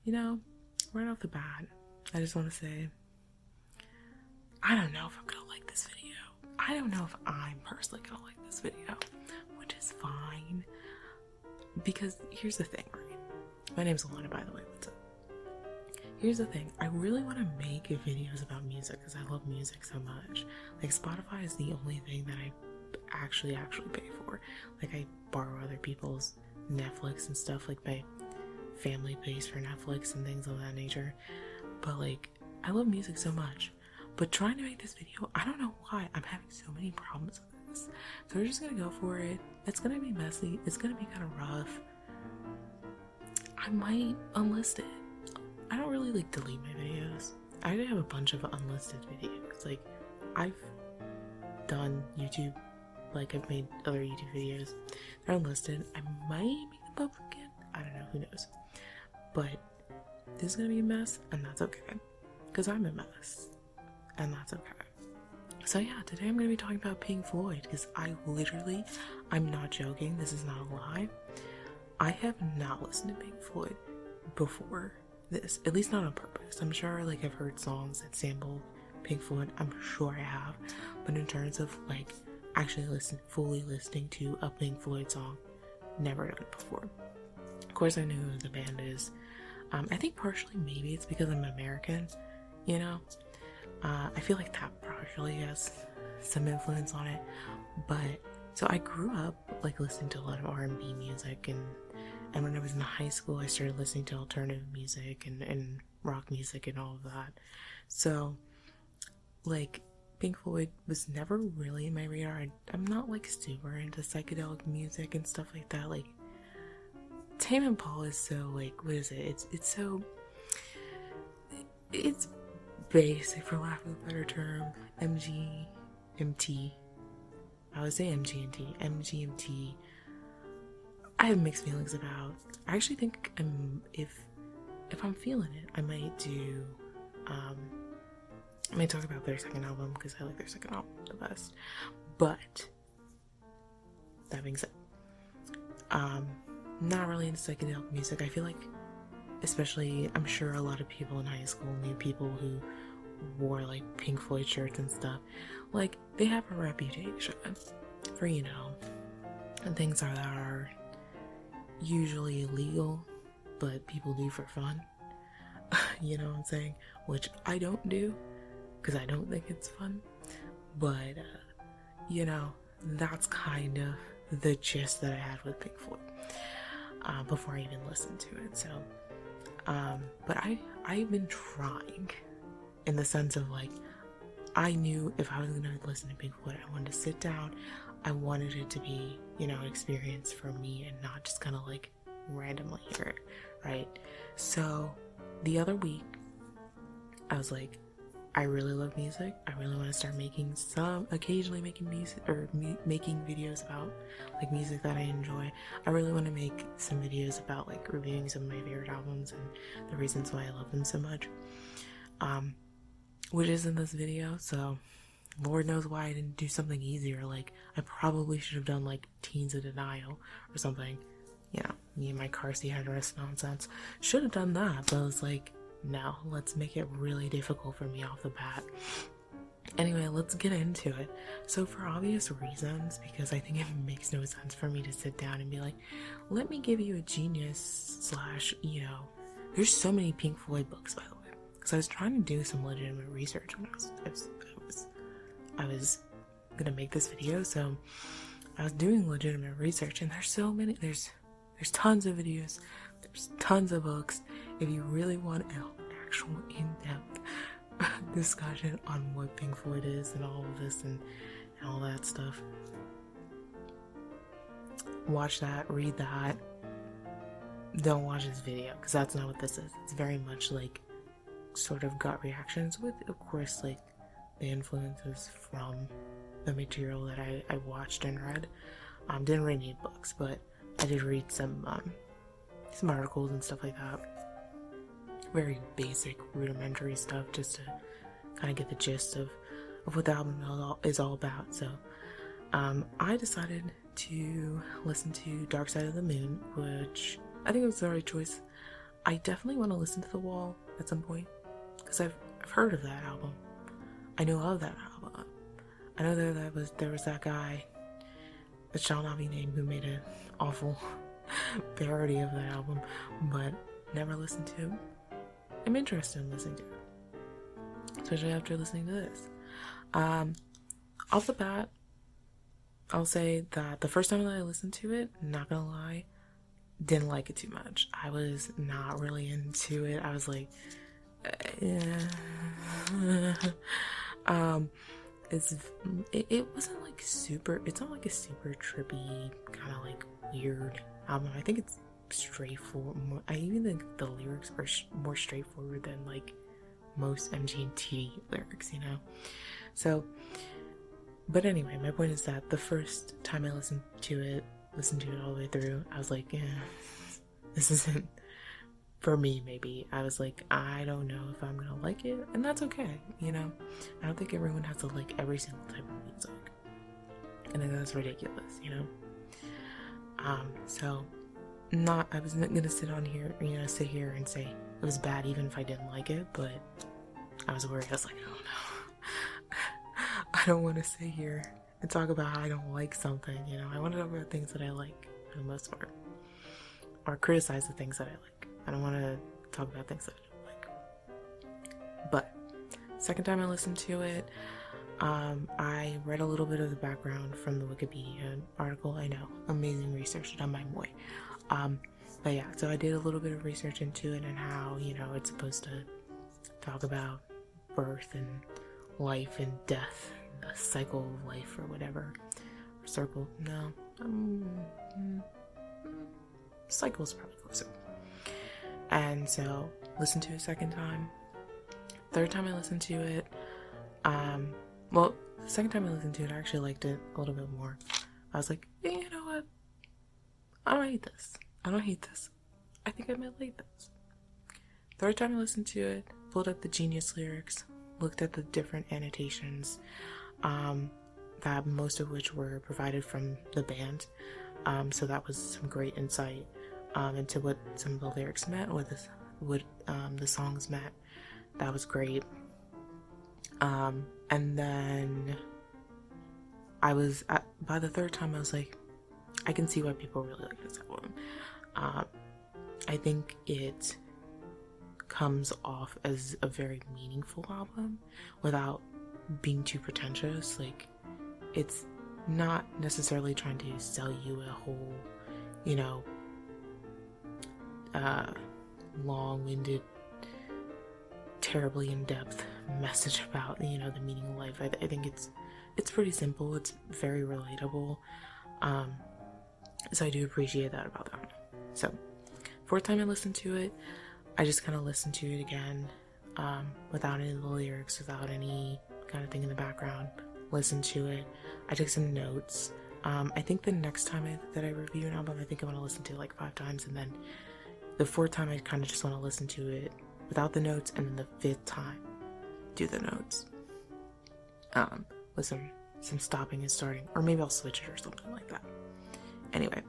you know, right off the bat, I just want to say, I don't know if I'm gonna like this video. I don't know if I'm personally gonna like this video, which is fine. Because here's the thing, right? My name's Alana, by the way. What's up? Here's the thing. I really want to make videos about music because I love music so much. Like, Spotify is the only thing that I actually pay for. Like, I borrow other people's Netflix and stuff. Like, my family pays for Netflix and things of that nature. But, like, I love music so much. But trying to make this video, I don't know why. I'm having so many problems with this. So we're just gonna go for it. It's gonna be messy. It's gonna be kind of rough. I might unlist it. I don't really like delete my videos. I already have a bunch of unlisted videos. Like, I've done YouTube, like I've made other YouTube videos. They're unlisted. I might make them public again. I don't know, who knows. But this is gonna be a mess, and that's okay. Because I'm a mess. And that's okay. So yeah, today I'm gonna be talking about Pink Floyd, because I'm not joking, this is not a lie. I have not listened to Pink Floyd before this, at least not on purpose. I'm sure like I've heard songs that sample Pink Floyd, I'm sure I have, but in terms of like actually fully listening to a Pink Floyd song, never done it before. Of course I knew who the band is. I think partially maybe it's because I'm American, you know? I feel like that partially has some influence on it, but so I grew up like listening to a lot of R&B music, and when I was in high school I started listening to alternative music and rock music and all of that. So like Pink Floyd was never really in my radar. I'm not like super into psychedelic music and stuff like that. Like Tame Impala is so like, what is it? It's basic, for lack of a better term. MGMT. I would say MGMT. I have mixed feelings about. I actually think if I'm feeling it, I might do. I might talk about their second album because I like their second album the best. But that being said, not really into psychedelic music. I feel like, especially, I'm sure a lot of people in high school knew people who wore like Pink Floyd shirts and stuff. Like, they have a reputation for, you know, things that are usually illegal, but people do for fun. You know what I'm saying? Which I don't do, because I don't think it's fun. But, you know, that's kind of the gist that I had with Pink Floyd before I even listened to it. So, but I've been trying, in the sense of like, I knew if I was gonna listen to Pink Floyd, I wanted to sit down. I wanted it to be, you know, an experience for me and not just kind of like randomly hear it, right? So the other week, I was like, I really love music. I really want to start occasionally making music, or making videos about like music that I enjoy. I really want to make some videos about like reviewing some of my favorite albums and the reasons why I love them so much. Which is in this video, so Lord knows why I didn't do something easier. Like, I probably should have done like Teens of Denial or something. Yeah, me and my car seat headrest nonsense. Should have done that, but I was like, no, let's make it really difficult for me off the bat. Anyway, let's get into it. So for obvious reasons, because I think it makes no sense for me to sit down and be like, let me give you a genius / you know, there's so many Pink Floyd books, by the way. Because I was trying to do some legitimate research when I was gonna make this video, so I was doing legitimate research, and there's so many, there's tons of videos, there's tons of books. If you really want an actual in-depth discussion on what Pink Floyd is and all of this and all that stuff, watch that, read that. Don't watch this video, because that's not what this is. It's very much like sort of gut reactions with, of course, like the influences from the material that I watched and read. Didn't read any books, but I did read some articles and stuff like that. Very basic, rudimentary stuff, just to kind of get the gist of what the album is all about. So I decided to listen to Dark Side of the Moon, which I think was the right choice. I definitely want to listen to The Wall at some point, because I've heard of that album. I know of that album. I know there was that guy that shall not be named who made an awful parody of that album, but never listened to. I'm interested in listening to it, especially after listening to this. Off the bat, I'll say that the first time that I listened to it, not gonna lie, didn't like it too much. I was not really into it. I was like, yeah. It wasn't like super, it's not like a super trippy kind of like weird album. I think it's straightforward. I even think the lyrics are more straightforward than like most MGMT lyrics, you know? So, but anyway, my point is that the first time I listened to it all the way through, I was like, yeah, this isn't for me. Maybe I was like, I don't know if I'm gonna like it, and that's okay, you know. I don't think everyone has to like every single type of music. I think that's ridiculous, you know. So I was not gonna sit here and say it was bad even if I didn't like it, but I was worried. I was like, oh no, I don't want to sit here and talk about how I don't like something, you know. I want to talk about things that I like for the most part, or criticize the things that I like. I don't want to talk about things that I don't like. But second time I listened to it, I read a little bit of the background from the Wikipedia article. I know, amazing research done by Moy. But yeah, so I did a little bit of research into it and how, you know, it's supposed to talk about birth and life and death, the cycle of life or whatever. Or circle, no. Cycle's probably closer. And so, listened to it a second time. Third time I listened to it, well, the second time I listened to it, I actually liked it a little bit more. I was like, hey, you know what? I don't hate this. I think I might like this. Third time I listened to it, pulled up the Genius lyrics, looked at the different annotations, that most of which were provided from the band. So that was some great insight into what some of the lyrics meant, what the songs meant. That was great. And then by the third time I was like, I can see why people really like this album. I think it comes off as a very meaningful album without being too pretentious. Like, it's not necessarily trying to sell you a whole, you know, long-winded, terribly in-depth message about, you know, the meaning of life. I think it's pretty simple. It's very relatable. So I do appreciate that about them. So, fourth time I listened to it, I just kind of listened to it again, without any of the lyrics, without any kind of thing in the background. Listened to it. I took some notes. I think the next time that I review an album, I think I want to listen to it like 5 times, and then the fourth time I kind of just want to listen to it without the notes, and then the fifth time do the notes. With some stopping and starting, or maybe I'll switch it or something like that. Anyway,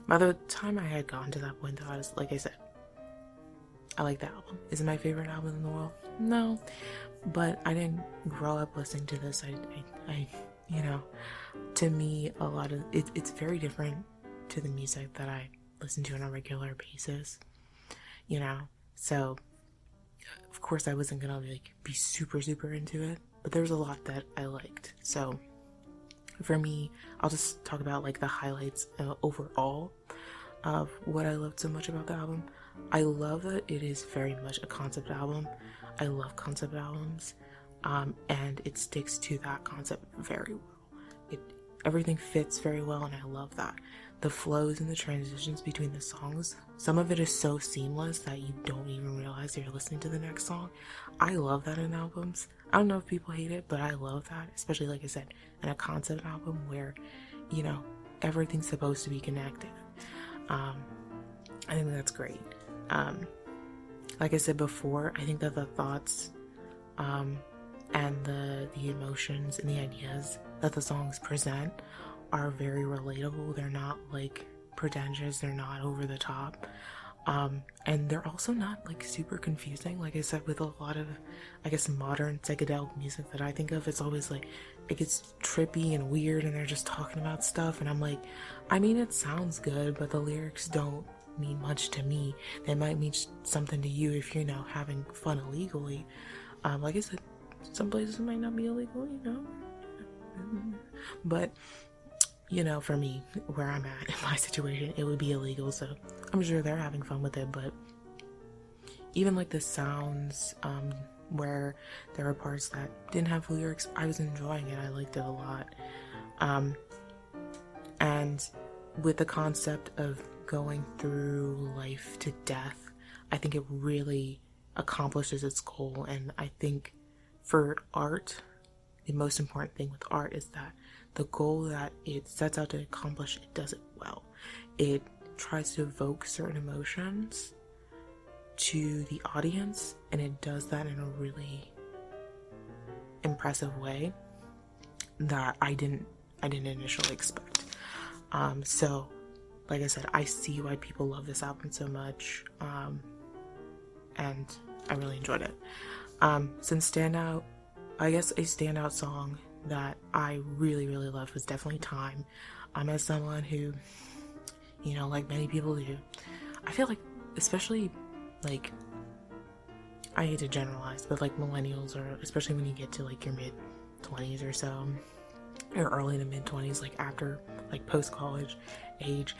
by the time I had gotten to that point, though, I was, like I said, I like the album. Is it my favorite album in the world? No, but I didn't grow up listening to this. I you know, to me, a lot of it's very different to the music that I listen to on a regular basis, you know. So, of course, I wasn't gonna like be super into it, but there was a lot that I liked. So, for me, I'll just talk about like the highlights overall of what I loved so much about the album. I love that it is very much a concept album. I love concept albums, and it sticks to that concept very well. Everything fits very well, and I love that. The flows and the transitions between the songs, some of it is so seamless that you don't even realize you're listening to the next song. I love that in albums. I don't know if people hate it, but I love that, especially, like I said, in a concept album where, you know, everything's supposed to be connected. I think that's great. Like I said before, I think that the thoughts and the emotions and the ideas that the songs present are very relatable. They're not like pretentious, they're not over the top. And they're also not like super confusing. Like I said, with a lot of, I guess, modern psychedelic music that I think of, it's always like it gets trippy and weird and they're just talking about stuff, and I'm like, I mean, it sounds good, but the lyrics don't mean much to me. They might mean something to you if you're, having fun illegally. Like I said, some places might not be illegal, but for me, where I'm at in my situation, it would be illegal, so I'm sure they're having fun with it. But even like the sounds, where there were parts that didn't have lyrics, I was enjoying it. I liked it a lot. And with the concept of going through life to death, I think it really accomplishes its goal. And I think for art, the most important thing with art is that the goal that it sets out to accomplish, it does it well. It tries to evoke certain emotions to the audience, and it does that in a really impressive way that I didn't initially expect. So like I said, I see why people love this album so much, and I really enjoyed it. Since standout, I guess a standout song that I really, really loved was definitely Time. As someone who, like many people do, I feel like, especially, like, I hate to generalize, but like millennials, or especially when you get to like your mid-20s or so, or early to mid-20s, like after, like post-college age,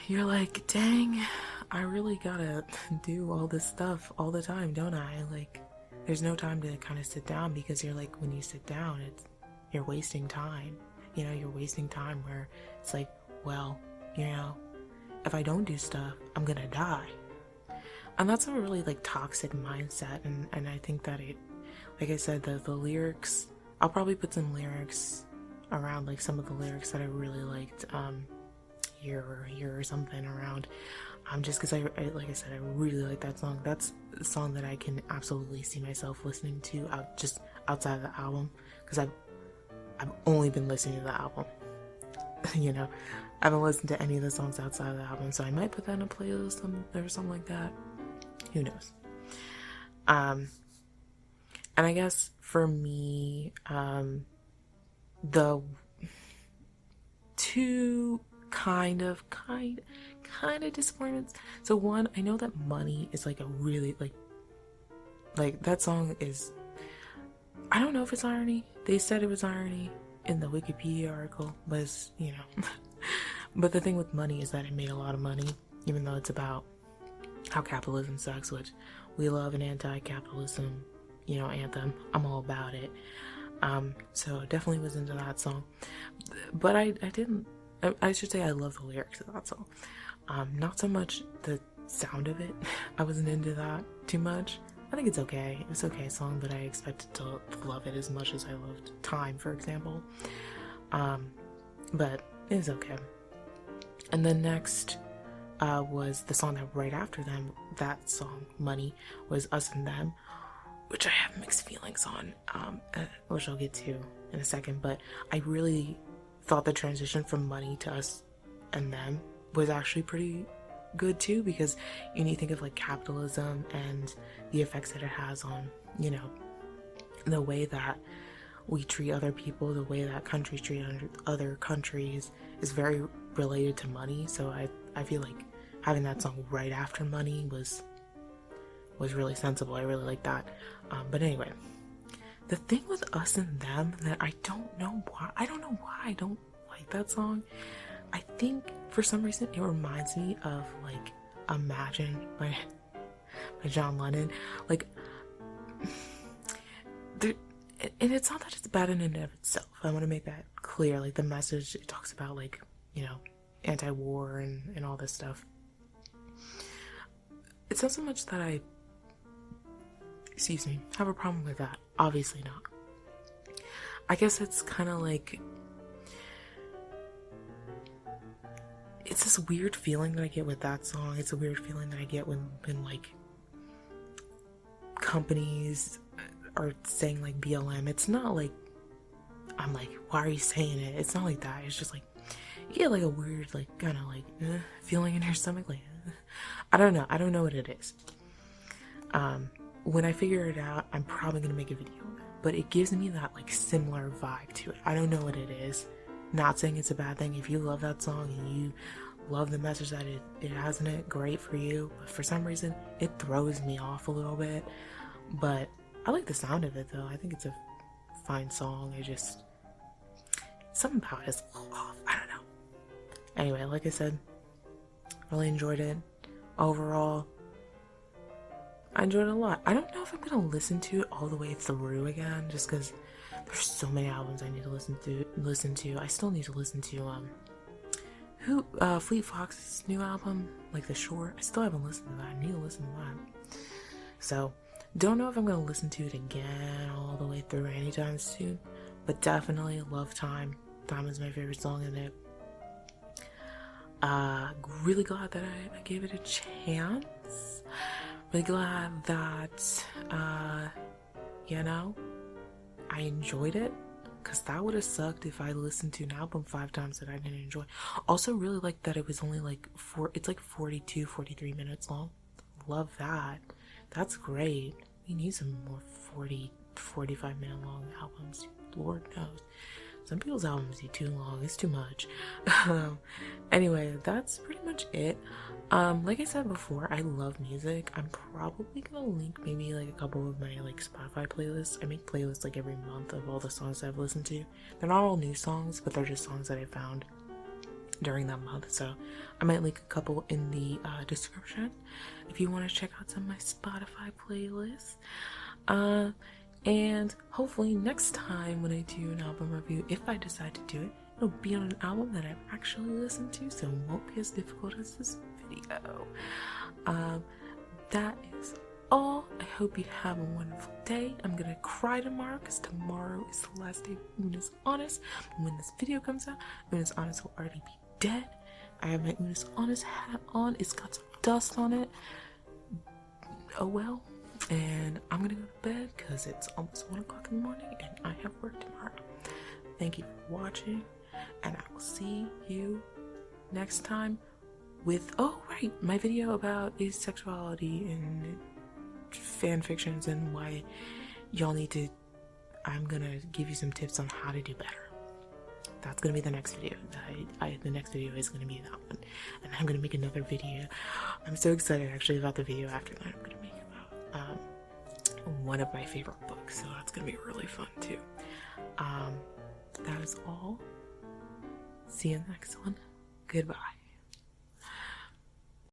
you're like, dang, I really gotta do all this stuff all the time, don't I? Like, there's no time to kind of sit down, because you're like, when you sit down, you're wasting time. You're wasting time where it's like, well, if I don't do stuff, I'm gonna die. And that's a really like toxic mindset, and I think that it, like I said, the lyrics, I'll probably put some lyrics around, like some of the lyrics that I really liked, here or something around, just because I like I said, I really like that song. That's a song that I can absolutely see myself listening to just outside of the album, because I've only been listening to the album. I haven't listened to any of the songs outside of the album, so I might put that in a playlist or something like that. Who knows? And I guess for me, the two kind of disappointments. So one, I know that Money is like a really like that song is, I don't know if it's irony. They said it was irony in the Wikipedia article, but it's, but the thing with Money is that it made a lot of money, even though it's about how capitalism sucks, which we love an anti-capitalism, anthem. I'm all about it. So definitely was into that song, but I should say I love the lyrics of that song. Not so much the sound of it. I wasn't into that too much. I think it's okay. It was okay song, but I expected to love it as much as I loved Time, for example. But it was okay. And then next was the song that right after them, that song, Money, was Us and Them, which I have mixed feelings on, which I'll get to in a second. But I really thought the transition from Money to Us and Them was actually pretty good too, because you think of like capitalism and the effects that it has on, the way that we treat other people, the way that countries treat other countries is very related to money. So I feel like having that song right after Money was really sensible. I really like that. But anyway, the thing with Us and Them that I don't know why I don't like that song. I think for some reason it reminds me of like Imagine by John Lennon. Like, and it's not that it's bad in and of itself. I want to make that clear. Like the message, it talks about like, anti-war and all this stuff. It's not so much that I have a problem with that. Obviously not. I guess it's kind of like, it's this weird feeling that I get with that song. It's a weird feeling that I get when like companies are saying like BLM. It's not like I'm like, why are you saying it? It's not like that. It's just like you get like a weird like kind of like feeling in your stomach, like I don't know. I don't know what it is. When I figure it out, I'm probably gonna make a video of it. But it gives me that like similar vibe to it. I don't know what it is. Not saying it's a bad thing. If you love that song and you love the message that it has in it, great for you. But for some reason, it throws me off a little bit. But I like the sound of it though. I think it's a fine song. It just, something about it is a little off. I don't know. Anyway, like I said, really enjoyed it. Overall, I enjoyed it a lot. I don't know if I'm gonna listen to it all the way through again, just because there's so many albums I need to listen to. I still need to listen to Fleet Fox's new album, like The Shore. I still haven't listened to that. I need to listen to that. So, don't know if I'm gonna listen to it again all the way through anytime soon, but definitely love Time. Time is my favorite song in it. Really glad that I gave it a chance. Really glad that, I enjoyed it. Because that would have sucked if I listened to an album 5 times that I didn't enjoy. Also, really like that it was only like it's like 42, 43 minutes long. Love that. That's great. We need some more 40, 45 minute long albums. Lord knows. Some people's albums are too long. It's too much. Anyway, that's pretty much it. Like I said before, I love music. I'm probably gonna link maybe like a couple of my like Spotify playlists. I make playlists like every month of all the songs I've listened to. They're not all new songs, but they're just songs that I found during that month. So I might link a couple in the description if you want to check out some of my Spotify playlists. And hopefully next time when I do an album review, if I decide to do it, it'll be on an album that I've actually listened to, so it won't be as difficult as this video. That is all. I hope you have a wonderful day. I'm gonna cry tomorrow because tomorrow is the last day of Una's Honest. When this video comes out, Una's Honest will already be dead. I have my Una's Honest hat on. It's got some dust on it. Oh well. And I'm gonna go to bed because it's almost 1 o'clock in the morning and I have work tomorrow. Thank you for watching, and I will see you next time with, my video about asexuality and fan fictions and why y'all need to, I'm gonna give you some tips on how to do better. That's gonna be the next video. The next video is gonna be that one, and I'm gonna make another video. I'm so excited actually about the video after that. I'm gonna make about one of my favorite books, so that's gonna be really fun too. That is all. See you in the next one. Goodbye.